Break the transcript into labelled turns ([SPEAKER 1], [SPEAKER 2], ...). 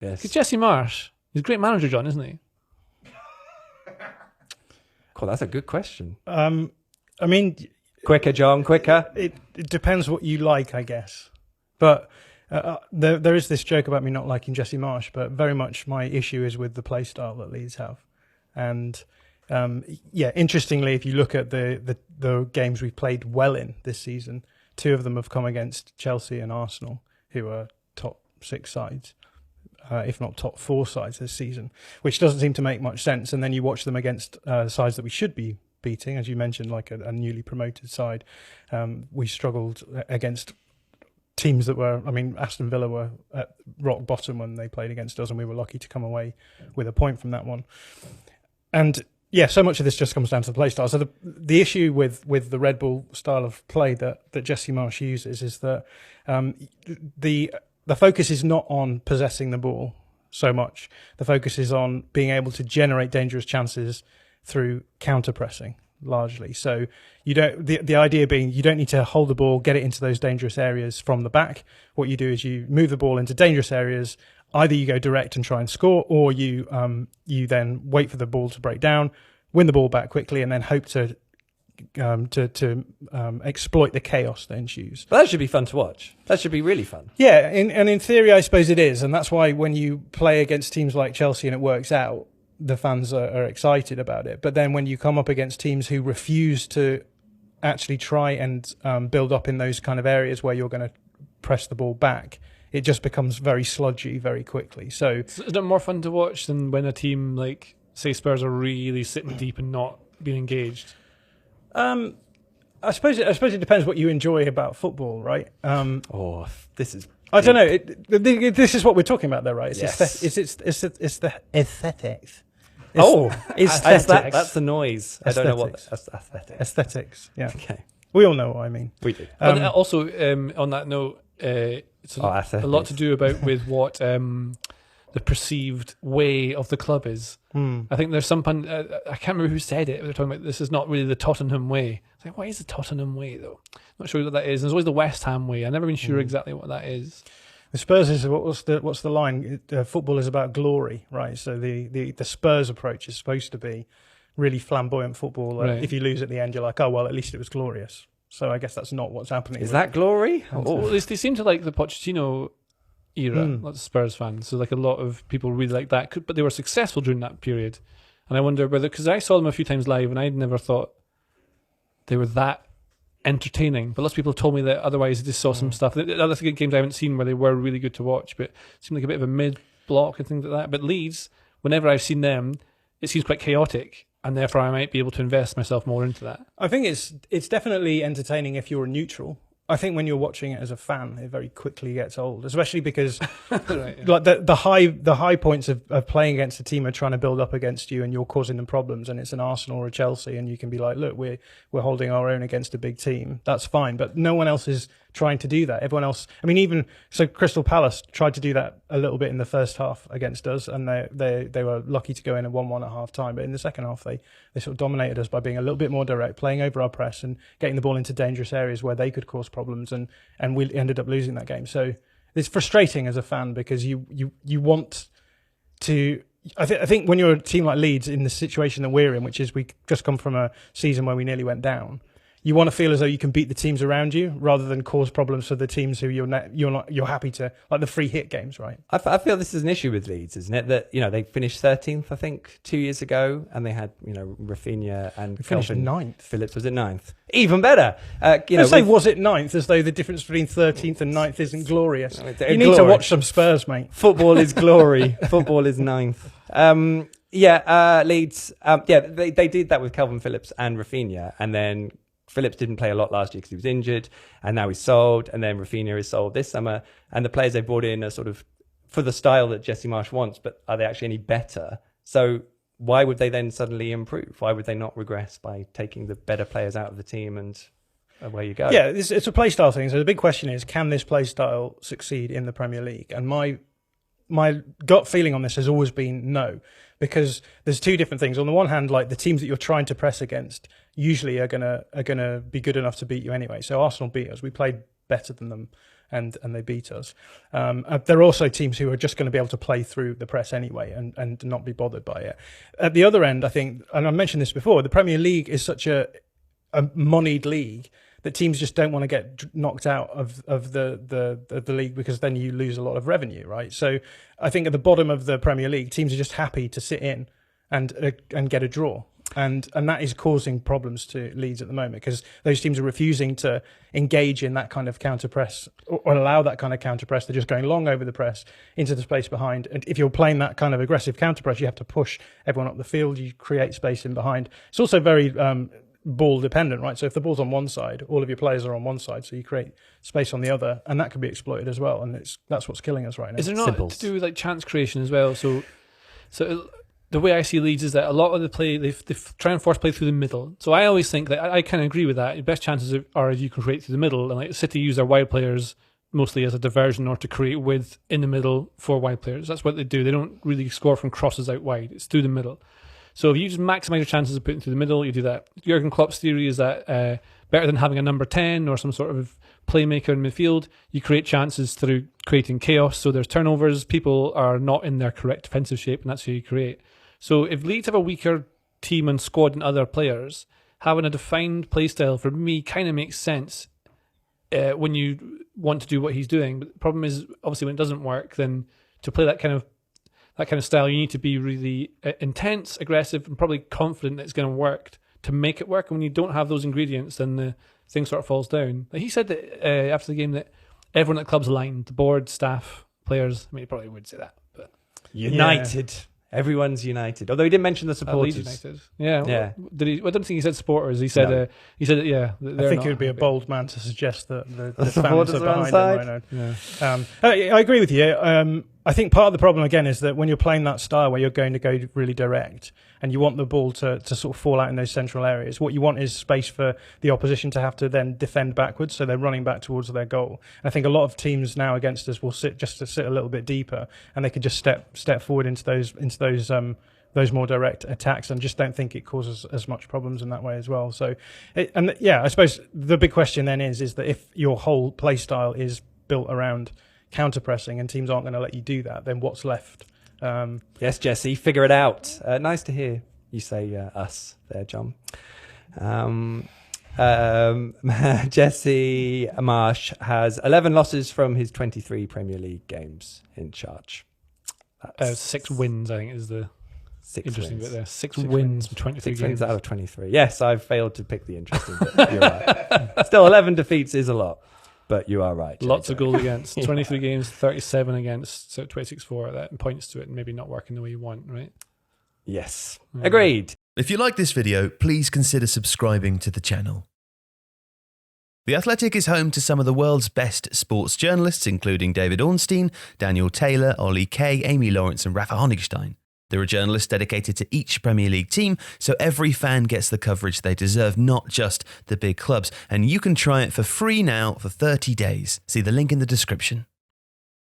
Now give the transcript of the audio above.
[SPEAKER 1] Yes.
[SPEAKER 2] Because Jesse Marsch, he's a great manager, John, isn't he?
[SPEAKER 1] Cool, that's a good question.
[SPEAKER 3] I mean,
[SPEAKER 1] Quicker, John, quicker.
[SPEAKER 3] it depends what you like, I guess. But there is this joke about me not liking Jesse Marsch, but very much my issue is with the play style that Leeds have. And interestingly, if you look at the games we've played well in this season, 2 of them have come against Chelsea and Arsenal, who are top 6 sides, if not top 4 sides this season, which doesn't seem to make much sense. And then you watch them against sides that we should be beating, as you mentioned, like a newly promoted side. We struggled against teams that were, Aston Villa were at rock bottom when they played against us, and we were lucky to come away with a point from that one. And so much of this just comes down to the play style. So the issue with the Red Bull style of play that Jesse Marsch uses is that the focus is not on possessing the ball so much. The focus is on being able to generate dangerous chances through counter pressing largely. So the idea being you don't need to hold the ball, get it into those dangerous areas from the back. What you do is you move the ball into dangerous areas. Either you go direct and try and score, or you then wait for the ball to break down, win the ball back quickly, and then hope to exploit the chaos that ensues.
[SPEAKER 1] Well, that should be fun to watch. That should be really fun.
[SPEAKER 3] Yeah, and in theory, I suppose it is, and that's why when you play against teams like Chelsea and it works out, the fans are excited about it. But then when you come up against teams who refuse to actually try and build up in those kind of areas where you're going to press the ball back, it just becomes very sludgy very quickly. So
[SPEAKER 2] is it more fun to watch than when a team like, say, Spurs are really sitting deep and not being engaged?
[SPEAKER 3] I suppose it depends what you enjoy about football, right?
[SPEAKER 1] This is...
[SPEAKER 3] I don't know. This is what we're talking about, though, right? It's
[SPEAKER 1] Yes.
[SPEAKER 3] it's the aesthetics.
[SPEAKER 1] Aesthetics. That's the noise. I don't know what...
[SPEAKER 3] Aesthetics. Aesthetics, yeah.
[SPEAKER 1] Okay.
[SPEAKER 3] We all know what I mean.
[SPEAKER 1] We do.
[SPEAKER 2] And also, on that note, it's a lot to do with what the perceived way of the club is. I think there's some I can't remember who said it. They're talking about this is not really the Tottenham way. It's like, what is the Tottenham way though? Not sure what that is. There's always the West Ham way. I've never been sure exactly what that is.
[SPEAKER 3] The Spurs is what's the line? Football is about glory, right? So the Spurs approach is supposed to be really flamboyant football.
[SPEAKER 2] Right.
[SPEAKER 3] If you lose at the end, you're like, oh well, at least it was glorious. So I guess that's not what's happening.
[SPEAKER 1] Is that glory?
[SPEAKER 2] Well, they seem to like the Pochettino era, lots of Spurs fans. So like a lot of people really like that, but they were successful during that period. And I wonder whether, because I saw them a few times live and I'd never thought they were that entertaining. But lots of people told me that otherwise. I just saw some stuff. The other games I haven't seen where they were really good to watch, but it seemed like a bit of a mid-block and things like that. But Leeds, whenever I've seen them, it seems quite chaotic. And therefore I might be able to invest myself more into that.
[SPEAKER 3] I think it's definitely entertaining if you're a neutral. I think when you're watching it as a fan, it very quickly gets old, especially because
[SPEAKER 2] Right, yeah.
[SPEAKER 3] like the high points of playing against a team are trying to build up against you and you're causing them problems, and it's an Arsenal or a Chelsea and you can be like, look, we're holding our own against a big team. That's fine. But no one else is trying to do that. Everyone else, even so Crystal Palace tried to do that a little bit in the first half against us, and they were lucky to go in at 1-1 at half time. But in the second half they sort of dominated us by being a little bit more direct, playing over our press and getting the ball into dangerous areas where they could cause problems, and we ended up losing that game. So it's frustrating as a fan because you want to. I think when you're a team like Leeds in the situation that we're in, which is we just come from a season where we nearly went down, you want to feel as though you can beat the teams around you rather than cause problems for the teams who you're happy to, like the free hit games, right?
[SPEAKER 1] I feel this is an issue with Leeds, isn't it? That they finished 13th, I think, 2 years ago, and they had Rafinha and
[SPEAKER 3] We finished
[SPEAKER 1] Calvin
[SPEAKER 3] ninth.
[SPEAKER 1] Phillips was it 9th? Even better.
[SPEAKER 3] Was it ninth, as though the difference between 13th and 9th isn't glorious. You need to watch some Spurs, mate.
[SPEAKER 1] Football is glory. Football is 9th. Leeds. They did that with Calvin Phillips and Rafinha, and then Phillips didn't play a lot last year because he was injured, and now he's sold, and then Rafinha is sold this summer, and the players they brought in are sort of for the style that Jesse Marsch wants, but are they actually any better? So why would they then suddenly improve? Why would they not regress by taking the better players out of the team and away you go?
[SPEAKER 3] Yeah, it's a play style thing. So the big question is, can this play style succeed in the Premier League? And my gut feeling on this has always been no, because there's two different things. On the one hand, like the teams that you're trying to press against usually are gonna be good enough to beat you anyway. So Arsenal beat us. We played better than them. and they beat us. There are also teams who are just going to be able to play through the press anyway and not be bothered by it. At the other end, I think, and I mentioned this before, the Premier League is such a moneyed league that teams just don't want to get knocked out of the league, because then you lose a lot of revenue, right? So I think at the bottom of the Premier League, teams are just happy to sit in and get a draw. And that is causing problems to Leeds at the moment, because those teams are refusing to engage in that kind of counter press or allow that kind of counter press. They're just going long over the press into the space behind. And if you're playing that kind of aggressive counter press, you have to push everyone up the field. You create space in behind. It's also very ball dependent, right? So if the ball's on one side, all of your players are on one side, so you create space on the other, and that can be exploited as well. And that's what's killing us right now.
[SPEAKER 2] Is there not to do with like chance creation as well? So the way I see Leeds is that a lot of the play, they try and force play through the middle. So I always think that I kind of agree with that. Your best chances are if you can create through the middle. And like City use their wide players mostly as a diversion or to create width in the middle for wide players. That's what they do. They don't really score from crosses out wide. It's through the middle. So if you just maximise your chances of putting through the middle, you do that. Jurgen Klopp's theory is that better than having a number 10 or some sort of playmaker in midfield, you create chances through creating chaos. So there's turnovers. People are not in their correct defensive shape, and that's how you create. So if Leeds have a weaker team and squad than other players, having a defined play style for me kind of makes sense when you want to do what he's doing. But the problem is, obviously, when it doesn't work, then to play that kind of style, you need to be really intense, aggressive, and probably confident that it's going to work to make it work. And when you don't have those ingredients, then the thing sort of falls down. Like he said that after the game that everyone at the club's aligned, the board, staff, players. I mean, he probably would say that, but
[SPEAKER 1] united. Yeah. Everyone's united. Although he didn't mention the supporters.
[SPEAKER 2] United. Yeah.
[SPEAKER 1] Yeah.
[SPEAKER 2] Did he? I don't think he said supporters. He said. No. He said. Yeah.
[SPEAKER 3] I think it would be a bold man to suggest that the supporters are behind him right now. Yeah. I agree with you. I think part of the problem again is that when you're playing that style where you're going to go really direct and you want the ball to sort of fall out in those central areas, what you want is space for the opposition to have to then defend backwards, so they're running back towards their goal. I think a lot of teams now against us will sit a little bit deeper, and they could just step forward into those more direct attacks, and just don't think it causes as much problems in that way as well. So, I suppose the big question then is that if your whole play style is built around counter-pressing and teams aren't going to let you do that, then what's left?
[SPEAKER 1] Yes, Jesse, figure it out. Nice to hear you say us there, John. Jesse Marsch has 11 losses from his 23 Premier League games in charge.
[SPEAKER 2] 6 wins, I think, is the interesting bit there. 6 wins from 23
[SPEAKER 1] 6
[SPEAKER 2] games.
[SPEAKER 1] wins out of 23. Yes, I've failed to pick the interesting bit. You're right. Still, 11 defeats is a lot. But you are right.
[SPEAKER 2] Lots of goals against. 23 games, 37 against, so 26-4. That points to it maybe not working the way you want, right?
[SPEAKER 1] Yes. Agreed.
[SPEAKER 4] If you like this video, please consider subscribing to the channel. The Athletic is home to some of the world's best sports journalists, including David Ornstein, Daniel Taylor, Ollie Kay, Amy Lawrence and Rafa Honigstein. There are journalists dedicated to each Premier League team, so every fan gets the coverage they deserve, not just the big clubs. And you can try it for free now for 30 days. See the link in the description.